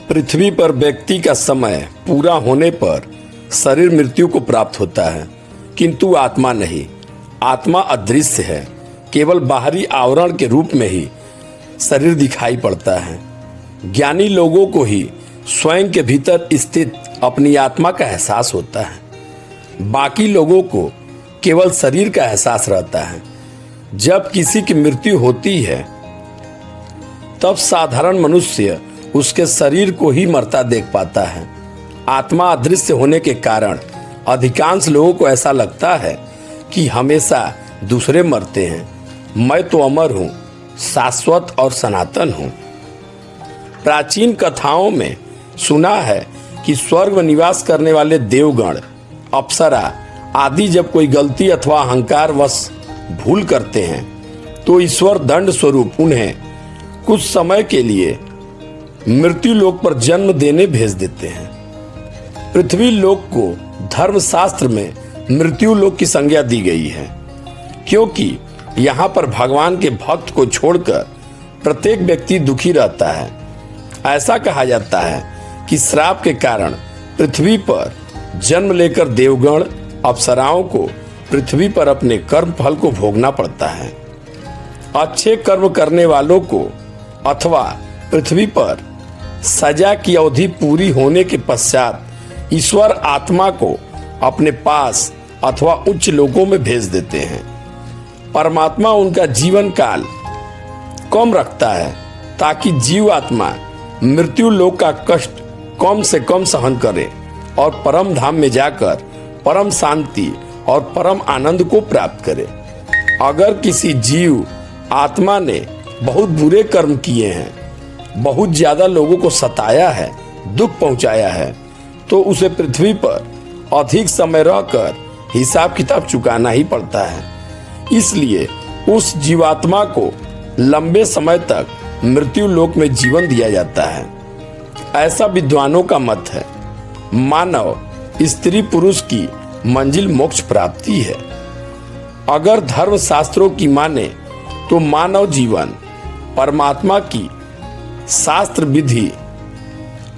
पृथ्वी पर व्यक्ति का समय पूरा होने पर शरीर मृत्यु को प्राप्त होता है, किंतु आत्मा नहीं। आत्मा अदृश्य है, केवल बाहरी आवरण के रूप में ही शरीर दिखाई पड़ता है। ज्ञानी लोगों को ही स्वयं के भीतर स्थित अपनी आत्मा का एहसास होता है, बाकी लोगों को केवल शरीर का एहसास रहता है। जब किसी की मृत्यु होती है तब साधारण मनुष्य उसके शरीर को ही मरता देख पाता है। आत्मा अदृश्य होने के कारण अधिकांश लोगों को ऐसा लगता है कि हमेशा दूसरे मरते हैं, मैं तो अमर हूँ, शाश्वत और सनातन हूँ। प्राचीन कथाओं में सुना है कि स्वर्ग में निवास करने वाले देवगण, अप्सरा आदि जब कोई गलती अथवा अहंकार वश भूल करते हैं तो ईश्वर दंड स्वरूप उन्हें कुछ समय के लिए मृत्यु लोक पर जन्म देने भेज देते हैं। पृथ्वी लोक को धर्मशास्त्र में मृत्यु लोक की संज्ञा दी गई है, क्योंकि यहाँ पर भगवान के भक्त को छोड़कर प्रत्येक व्यक्ति दुखी रहता है। ऐसा कहा जाता है कि श्राप के कारण पृथ्वी पर जन्म लेकर देवगण अप्सराओं को पृथ्वी पर अपने कर्म फल को भोगना पड़ता है। अच्छे कर्म करने वालों को अथवा पृथ्वी पर सजा की अवधि पूरी होने के पश्चात ईश्वर आत्मा को अपने पास अथवा उच्च लोकों में भेज देते हैं। परमात्मा उनका जीवन काल कम रखता है ताकि जीव आत्मा मृत्यु लोक का कष्ट कम से कम सहन करे और परम धाम में जाकर परम शांति और परम आनंद को प्राप्त करे। अगर किसी जीव आत्मा ने बहुत बुरे कर्म किए हैं, बहुत ज्यादा लोगों को सताया है, दुख पहुंचाया है, तो उसे पृथ्वी पर अधिक समय रहकर हिसाब किताब चुकाना ही पड़ता है। इसलिए उस जीवात्मा को लंबे समय तक मृत्यु लोक में जीवन दिया जाता है। ऐसा विद्वानों का मत है। मानव स्त्री पुरुष की मंजिल मोक्ष प्राप्ति है। अगर धर्म शास्त्रों की माने तो मानव जीवन परमात्मा की शास्त्र विधि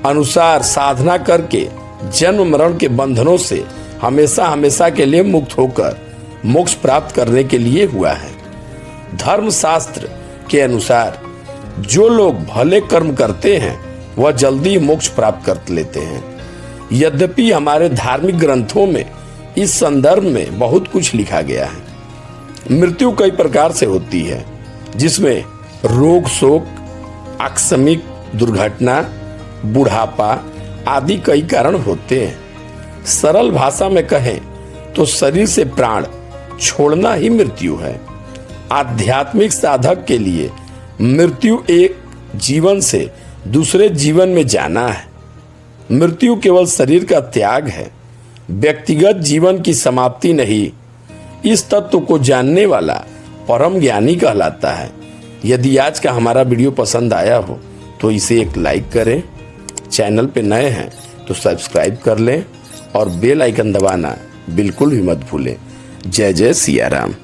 अनुसार साधना करके जन्म मरण के बंधनों से हमेशा हमेशा के लिए मुक्त होकर मोक्ष प्राप्त करने के लिए हुआ है। धर्म शास्त्र के अनुसार जो लोग भले कर्म करते हैं वह जल्दी मोक्ष प्राप्त कर लेते हैं। यद्यपि हमारे धार्मिक ग्रंथों में इस संदर्भ में बहुत कुछ लिखा गया है। मृत्यु कई प्रकार से होती है, जिसमें रोग, शोक, आकस्मिक दुर्घटना, बुढ़ापा आदि कई कारण होते हैं। सरल भाषा में कहें तो शरीर से प्राण छोड़ना ही मृत्यु है। आध्यात्मिक साधक के लिए मृत्यु एक जीवन से दूसरे जीवन में जाना है। मृत्यु केवल शरीर का त्याग है, व्यक्तिगत जीवन की समाप्ति नहीं। इस तत्व को जानने वाला परम ज्ञानी कहलाता है। यदि आज का हमारा वीडियो पसंद आया हो तो इसे एक लाइक करें, चैनल पे नए हैं तो सब्सक्राइब कर लें और बेल आइकन दबाना बिल्कुल भी मत भूलें। जय जय सिया राम।